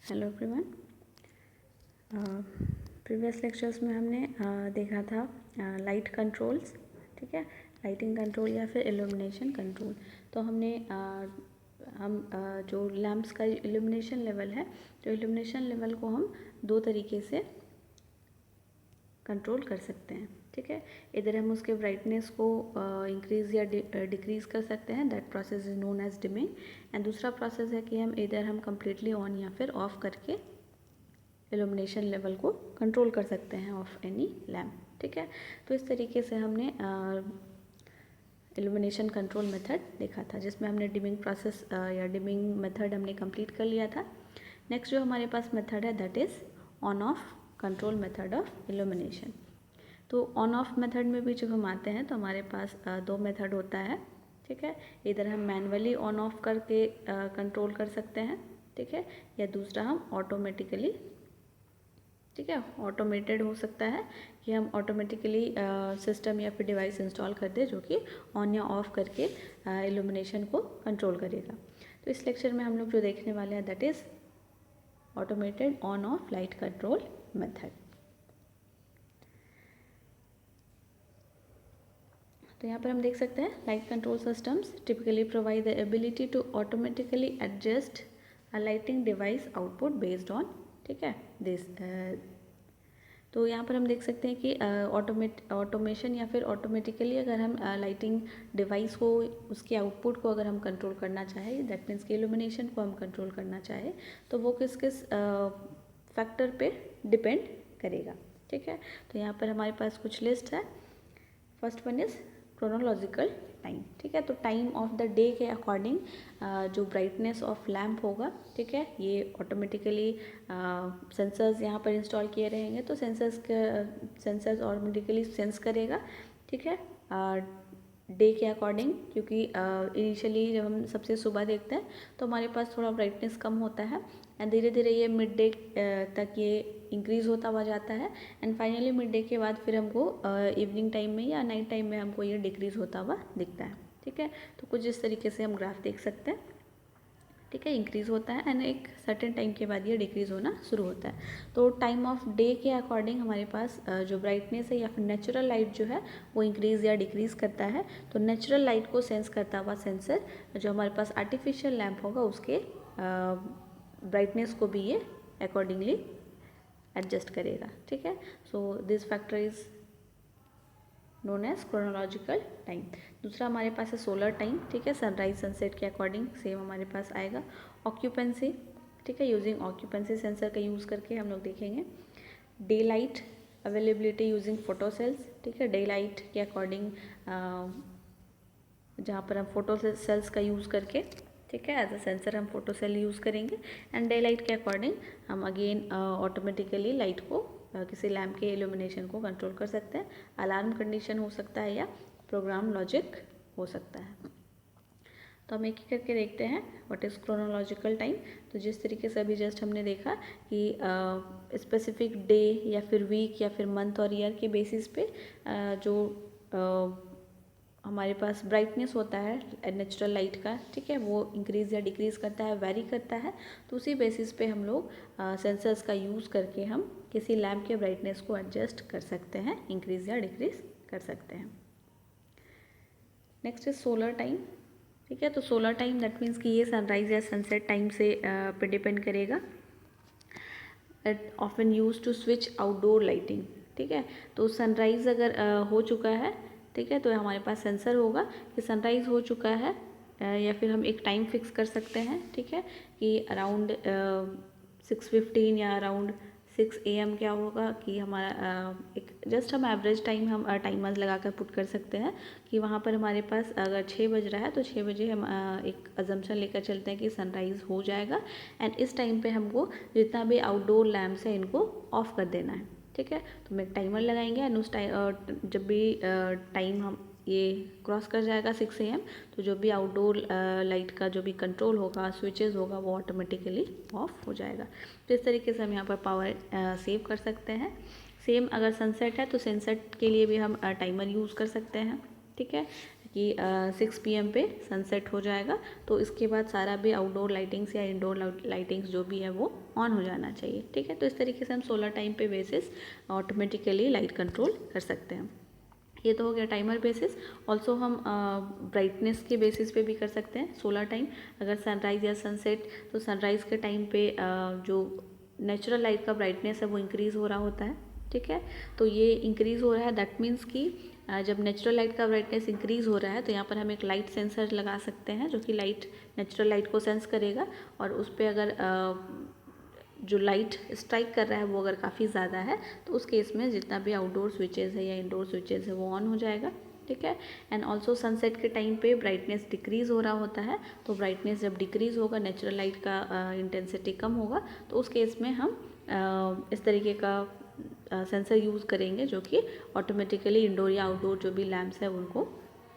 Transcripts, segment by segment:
Hello everyone. Previous lectures में हमने देखा था लाइट कंट्रोल्स, ठीक है, लाइटिंग कंट्रोल या फिर इल्यूमिनेशन कंट्रोल। तो हमने जो लैम्प्स का इल्यूमिनेशन लेवल है, तो इल्यूमिनेशन लेवल को हम दो तरीके से कंट्रोल कर सकते हैं, ठीक है। इधर हम उसके ब्राइटनेस को इंक्रीज़ या डिक्रीज़ कर सकते हैं, that process is known as dimming. And दूसरा प्रोसेस है कि हम इधर हम कम्प्लीटली ऑन या फिर ऑफ करके इल्यूमिनेशन लेवल को कंट्रोल कर सकते हैं ऑफ एनी लैम्प, ठीक है। तो इस तरीके से हमने इल्यूमिनेशन कंट्रोल मेथड देखा था, जिसमें हमने डिमिंग प्रोसेस या डिमिंग मेथड हमने कंप्लीट कर लिया था। नेक्स्ट जो हमारे पास मेथड है that is on off control method of illumination. तो ऑन ऑफ मेथड में भी जब हम आते हैं तो हमारे पास दो मेथड होता है, ठीक है। इधर हम मैनुअली ऑन ऑफ करके कंट्रोल कर सकते हैं, ठीक है, या दूसरा हम ऑटोमेटिकली, ठीक है, ऑटोमेटेड हो सकता है कि हम ऑटोमेटिकली सिस्टम या फिर डिवाइस इंस्टॉल कर दें जो कि ऑन या ऑफ करके इल्यूमिनेशन को कंट्रोल करेगा। तो इस लेक्चर में हम लोग जो देखने वाले हैं that is automated on off light control method. तो यहाँ पर हम देख सकते हैं light control systems typically provide the ability to automatically adjust a lighting device output based on, ठीक है, दिस। तो यहाँ पर हम देख सकते हैं कि ऑटोमेशन या फिर ऑटोमेटिकली अगर हम लाइटिंग डिवाइस को, उसके आउटपुट को अगर हम कंट्रोल करना चाहें, दैट मीन्स कि इल्यूमिनेशन को हम कंट्रोल करना चाहें, तो वो किस किस फैक्टर पे डिपेंड करेगा, ठीक है। तो यहाँ पर हमारे पास कुछ लिस्ट है। First one is chronological time, ठीक है। तो टाइम ऑफ द डे के अकॉर्डिंग जो ब्राइटनेस ऑफ लैम्प होगा, ठीक है, ये ऑटोमेटिकली सेंसर्स यहाँ पर इंस्टॉल किए रहेंगे, तो सेंसर्स ऑटोमेटिकली सेंस करेगा, ठीक है, डे के अकॉर्डिंग। क्योंकि इनिशियली जब हम सबसे सुबह देखते हैं तो हमारे पास थोड़ा ब्राइटनेस कम होता है, एंड धीरे धीरे ये मिड डे तक ये इंक्रीज़ होता हुआ जाता है, एंड फाइनली मिड डे के बाद फिर हमको इवनिंग टाइम में या नाइट टाइम में हमको ये डिक्रीज़ होता हुआ दिखता है, ठीक है। तो कुछ इस तरीके से हम ग्राफ देख सकते हैं, ठीक है, इंक्रीज़ होता है एंड एक सर्टेन टाइम के बाद ये डिक्रीज़ होना शुरू होता है। तो टाइम ऑफ डे के अकॉर्डिंग हमारे पास जो ब्राइटनेस है या फिर नेचुरल लाइट जो है वो इंक्रीज़ या डिक्रीज़ करता है। तो नेचुरल लाइट को सेंस करता हुआ सेंसर जो हमारे पास आर्टिफिशियल लैम्प होगा उसके ब्राइटनेस को भी ये अकॉर्डिंगली एडजस्ट करेगा, ठीक है। So this factor is known as chronological time. दूसरा हमारे पास है सोलर टाइम, ठीक है, सनराइज सनसेट के अकॉर्डिंग सेम हमारे पास आएगा। ऑक्यूपेंसी, ठीक है, यूजिंग ऑक्यूपेंसी सेंसर का यूज़ करके हम लोग देखेंगे। Daylight availability using photo cells, ठीक है, डे लाइट के अकॉर्डिंग जहाँ पर हम फोटो सेल्स का यूज़ करके, ठीक है, एज अ सेंसर हम फोटो सेल यूज़ करेंगे, एंड डे लाइट के अकॉर्डिंग हम अगेन ऑटोमेटिकली लाइट को किसी लैम्प के इल्यूमिनेशन को कंट्रोल कर सकते हैं। अलार्म कंडीशन हो सकता है या प्रोग्राम लॉजिक हो सकता है। तो हम एक एक करके देखते हैं व्हाट इज़ क्रोनोलॉजिकल टाइम। तो जिस तरीके से अभी जस्ट हमने देखा कि स्पेसिफिक डे या फिर वीक या फिर मंथ और ईयर के बेसिस पे जो हमारे पास ब्राइटनेस होता है नेचुरल लाइट का, ठीक है, वो इंक्रीज़ या डिक्रीज़ करता है, वेरी करता है। तो उसी बेसिस पे हम लोग सेंसर्स का यूज़ करके हम किसी लैम्प के ब्राइटनेस को एडजस्ट कर सकते हैं, इंक्रीज़ या डिक्रीज़ कर सकते हैं। नेक्स्ट इज सोलर टाइम, ठीक है। तो सोलर टाइम दैट मीन्स कि ये सनराइज या सनसेट टाइम से पे डिपेंड करेगा। It often use to switch outdoor lighting, ठीक है। तो सनराइज़ अगर हो चुका है, ठीक है, तो हमारे पास सेंसर होगा कि सनराइज़ हो चुका है, या फिर हम एक टाइम फिक्स कर सकते हैं, ठीक है, कि अराउंड 6:15 या अराउंड 6 AM क्या होगा कि हमारा एक जस्ट हम एवरेज टाइम हम टाइमर्स लगा कर पुट कर सकते हैं कि वहाँ पर हमारे पास अगर 6 बज रहा है तो 6 बजे हम एक अजम्पशन लेकर चलते हैं कि सनराइज़ हो जाएगा, एंड इस टाइम पे हमको जितना भी आउटडोर लैम्प्स है इनको ऑफ़ कर देना है, ठीक है। तो हम एक टाइमर लगाएंगे एंड उस टाइम जब भी टाइम हम ये क्रॉस कर जाएगा 6 AM, तो जो भी आउटडोर लाइट का जो भी कंट्रोल होगा, स्विचेस होगा, वो ऑटोमेटिकली ऑफ हो जाएगा। तो इस तरीके से हम यहाँ पर पावर सेव कर सकते हैं। सेम अगर सनसेट है तो सनसेट के लिए भी हम टाइमर यूज़ कर सकते हैं, ठीक है, कि 6 PM पे सनसेट हो जाएगा, तो इसके बाद सारा भी आउटडोर लाइटिंग्स या इंडोर लाइटिंग्स जो भी है वो ऑन हो जाना चाहिए, ठीक है। तो इस तरीके से हम सोलर टाइम पे बेसिस ऑटोमेटिकली लाइट कंट्रोल कर सकते हैं। ये तो हो गया टाइमर बेसिस। ऑल्सो हम ब्राइटनेस के बेसिस पे भी कर सकते हैं सोलर टाइम। अगर सनराइज़ या सनसेट, तो सनराइज़ के टाइम पे जो नेचुरल लाइट का ब्राइटनेस है वो इंक्रीज़ हो रहा होता है, ठीक है। तो ये इंक्रीज़ हो रहा है, दैट मीन्स कि जब नेचुरल लाइट का ब्राइटनेस इंक्रीज़ हो रहा है तो यहाँ पर हम एक लाइट सेंसर लगा सकते हैं जो कि नेचुरल लाइट को सेंस करेगा, और उस पर अगर जो लाइट स्ट्राइक कर रहा है वो अगर काफ़ी ज़्यादा है तो उस केस में जितना भी आउटडोर स्विचेज़ है या इंडोर स्विचेज़ है वो ऑन हो जाएगा, ठीक है। एंड ऑल्सो सनसेट के टाइम पे ब्राइटनेस डिक्रीज़ हो रहा होता है, तो ब्राइटनेस जब डिक्रीज़ होगा, नेचुरल लाइट का इंटेंसिटी कम होगा, तो उस केस में हम इस तरीके का सेंसर यूज़ करेंगे जो कि ऑटोमेटिकली इंडोर या आउटडोर जो भी लैम्प्स है उनको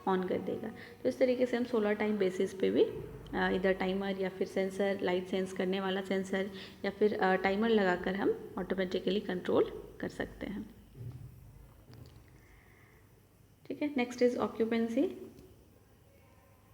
ऑन कर देगा। तो इस तरीके से हम सोलर टाइम बेसिस पे भी इधर टाइमर या फिर सेंसर, लाइट सेंस करने वाला सेंसर या फिर टाइमर लगाकर हम ऑटोमेटिकली कंट्रोल कर सकते हैं, ठीक है। नेक्स्ट इज़ ऑक्यूपेंसी,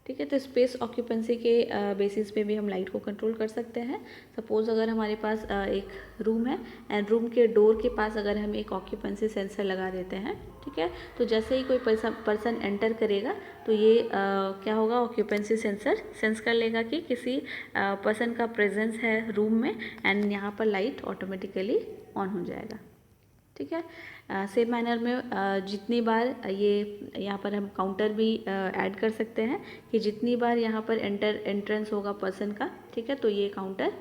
ठीक है। तो स्पेस ऑक्यूपेंसी के बेसिस पे भी हम लाइट को कंट्रोल कर सकते हैं। सपोज़ अगर हमारे पास एक रूम है एंड रूम के डोर के पास अगर हम एक ऑक्यूपेंसी सेंसर लगा देते हैं, ठीक है, तो जैसे ही कोई पर्सन एंटर करेगा तो ये क्या होगा, ऑक्यूपेंसी सेंसर सेंस कर लेगा कि किसी पर्सन का प्रेजेंस है रूम में, एंड यहाँ पर लाइट ऑटोमेटिकली ऑन हो जाएगा, ठीक है। सेम मैनर में जितनी बार ये यहाँ पर हम काउंटर भी ऐड कर सकते हैं कि जितनी बार यहाँ पर एंट्रेंस होगा पर्सन का, ठीक है, तो ये काउंटर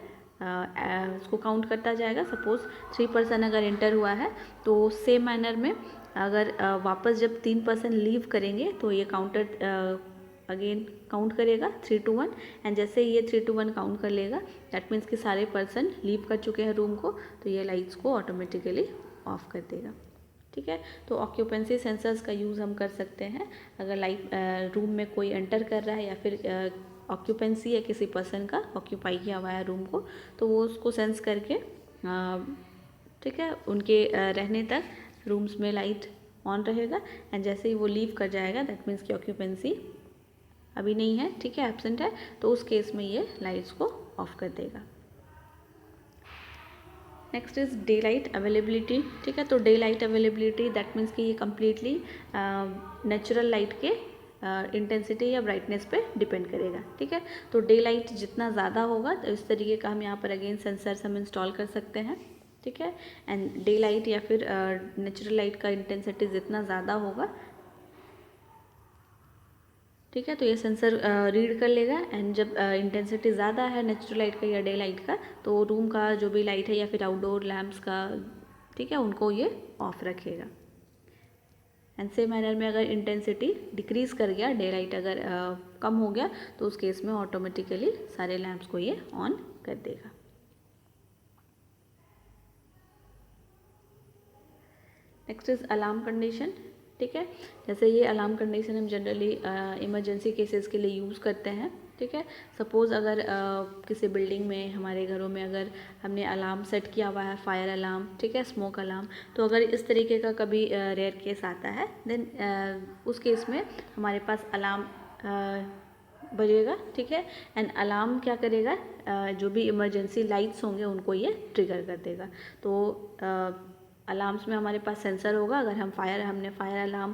उसको काउंट करता जाएगा। सपोज़ 3 पर्सन अगर एंटर हुआ है तो सेम मैनर में अगर वापस जब 3 पर्सन लीव करेंगे तो ये काउंटर अगेन काउंट करेगा 3 to 1, एंड जैसे ये 3 to 1 काउंट कर लेगा, दैट मीन्स कि सारे पर्सन लीव कर चुके हैं रूम को, तो ये लाइट्स को ऑटोमेटिकली ऑफ कर देगा, ठीक है। तो ऑक्यूपेंसी सेंसर्स का यूज़ हम कर सकते हैं अगर लाइट रूम में कोई एंटर कर रहा है या फिर ऑक्यूपेंसी है किसी पर्सन का, ऑक्यूपाई किया हुआ है रूम को, तो वो उसको सेंस करके, ठीक है, उनके रहने तक रूम्स में लाइट ऑन रहेगा, एंड जैसे ही वो लीव कर जाएगा, दैट मीन्स कि ऑक्यूपेंसी अभी नहीं है, ठीक है, एब्सेंट है, तो उस केस में ये लाइट्स को ऑफ कर देगा। Next is day light availability, ठीक है। तो day light availability that means कि ये कम्प्लीटली नेचुरल लाइट के इंटेंसिटी या ब्राइटनेस पे डिपेंड करेगा, ठीक है। तो डे लाइट जितना ज़्यादा होगा तो इस तरीके का हम यहाँ पर अगेन सेंसर्स हम इंस्टॉल कर सकते हैं, ठीक है। एंड डे लाइट या फिर नेचुरल लाइट का इंटेंसिटी जितना ज़्यादा होगा, ठीक है, तो ये सेंसर रीड कर लेगा, एंड जब इंटेंसिटी ज़्यादा है नेचुरल लाइट का या डे लाइट का, तो रूम का जो भी लाइट है या फिर आउटडोर लैम्प्स का, ठीक है, उनको ये ऑफ रखेगा। एंड सेम मैनर में अगर इंटेंसिटी डिक्रीज़ कर गया, डे लाइट अगर कम हो गया, तो उस केस में ऑटोमेटिकली सारे लैम्प्स को ये ऑन कर देगा। नेक्स्ट इज़ अलार्म कंडीशन, ठीक है। जैसे ये अलार्म कंडीशन हम जनरली इमरजेंसी केसेस के लिए यूज़ करते हैं, ठीक है। सपोज़ अगर किसी बिल्डिंग में, हमारे घरों में अगर हमने अलार्म सेट किया हुआ है, फायर अलार्म, ठीक है, स्मोक अलार्म, तो अगर इस तरीके का कभी रेयर केस आता है, देन उस केस में हमारे पास अलार्म बजेगा, ठीक है। एंड अलार्म क्या करेगा, जो भी इमरजेंसी लाइट्स होंगे उनको ये ट्रिगर कर देगा। तो अलार्म्स में हमारे पास सेंसर होगा, अगर हमने फायर अलार्म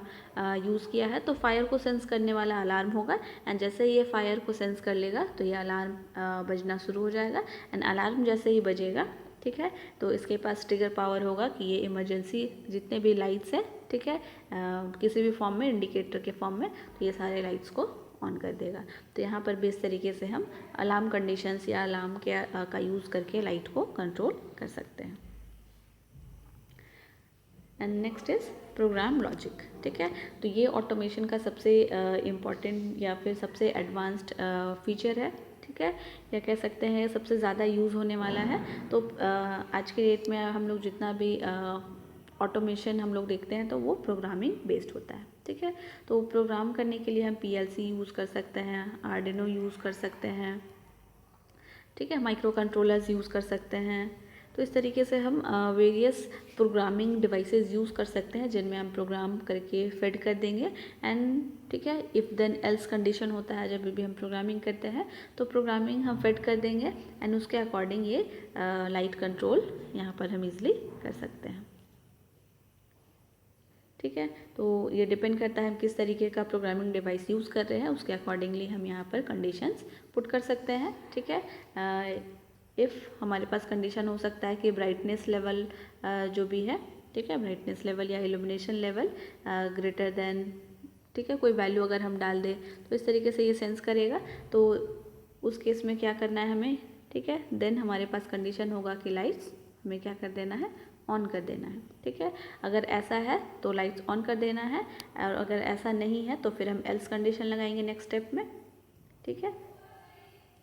यूज़ किया है तो फायर को सेंस करने वाला अलार्म होगा, एंड जैसे ही ये फायर को सेंस कर लेगा तो ये अलार्म बजना शुरू हो जाएगा, एंड अलार्म जैसे ही बजेगा, ठीक है, तो इसके पास ट्रिगर पावर होगा कि ये इमरजेंसी जितने भी लाइट्स हैं, ठीक है, किसी भी फॉर्म में, इंडिकेटर के फॉर्म में, तो ये सारे लाइट्स को ऑन कर देगा। तो यहाँ पर भी इस तरीके से हम अलार्म कंडीशंस या अलार्म का यूज़ करके लाइट को कंट्रोल कर सकते हैं। And next is program logic, ठीक है। तो ये ऑटोमेशन का सबसे इम्पॉर्टेंट या फिर सबसे एडवांस्ड फीचर है, ठीक है, या कह सकते हैं सबसे ज़्यादा यूज़ होने वाला है। तो आज के डेट में हम लोग जितना भी ऑटोमेशन हम लोग देखते हैं तो वो प्रोग्रामिंग बेस्ड होता है, ठीक है। तो प्रोग्राम करने के लिए हम PLC यूज़ कर सकते हैं, आर्डिनो यूज़ कर सकते हैं, ठीक है, माइक्रो कंट्रोलर्स यूज़ कर सकते हैं। तो इस तरीके से हम वेरियस प्रोग्रामिंग डिवाइसेस यूज़ कर सकते हैं जिनमें हम प्रोग्राम करके फेड कर देंगे एंड ठीक है, इफ़ देन एल्स कंडीशन होता है जब भी हम प्रोग्रामिंग करते हैं तो प्रोग्रामिंग हम फेड कर देंगे एंड उसके अकॉर्डिंग ये लाइट कंट्रोल यहाँ पर हम इजीली कर सकते हैं। ठीक है, तो ये डिपेंड करता है हम किस तरीके का प्रोग्रामिंग डिवाइस यूज़ कर रहे हैं, उसके अकॉर्डिंगली हम यहाँ पर कंडीशंस पुट कर सकते हैं। ठीक है, इफ़ हमारे पास कंडीशन हो सकता है कि ब्राइटनेस लेवल जो भी है, ठीक है, ब्राइटनेस लेवल या इल्यूमिनेशन लेवल ग्रेटर देन, ठीक है, कोई वैल्यू अगर हम डाल दें तो इस तरीके से ये सेंस करेगा, तो उस केस में क्या करना है हमें, ठीक है, देन हमारे पास कंडीशन होगा कि लाइट्स हमें क्या कर देना है, ऑन कर देना है। ठीक है, अगर ऐसा है तो लाइट्स ऑन कर देना है और अगर ऐसा नहीं है तो फिर हम एल्स कंडीशन लगाएंगे नेक्स्ट स्टेप में। ठीक है,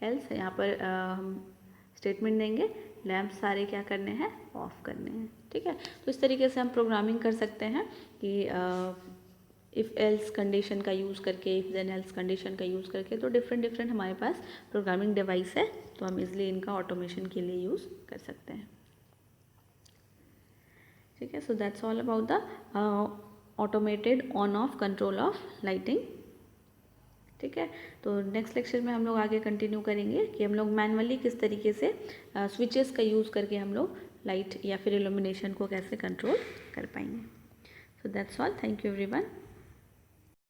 एल्स यहाँ पर हम स्टेटमेंट देंगे लैंप सारे क्या करने हैं, ऑफ करने हैं। ठीक है, तो इस तरीके से हम प्रोग्रामिंग कर सकते हैं कि इफ़ एल्स कंडीशन का यूज़ करके, इफ़ देन एल्स कंडीशन का यूज़ करके, तो डिफरेंट हमारे पास प्रोग्रामिंग डिवाइस है, तो हम इजली इनका ऑटोमेशन के लिए यूज़ कर सकते हैं। ठीक है, so that's all about the automated on of control of lighting. ठीक है, तो नेक्स्ट लेक्चर में हम लोग आगे कंटिन्यू करेंगे कि हम लोग मैनुअली किस तरीके से स्विचेस का यूज़ करके हम लोग लाइट या फिर इल्यूमिनेशन को कैसे कंट्रोल कर पाएंगे। So that's all, thank you everyone.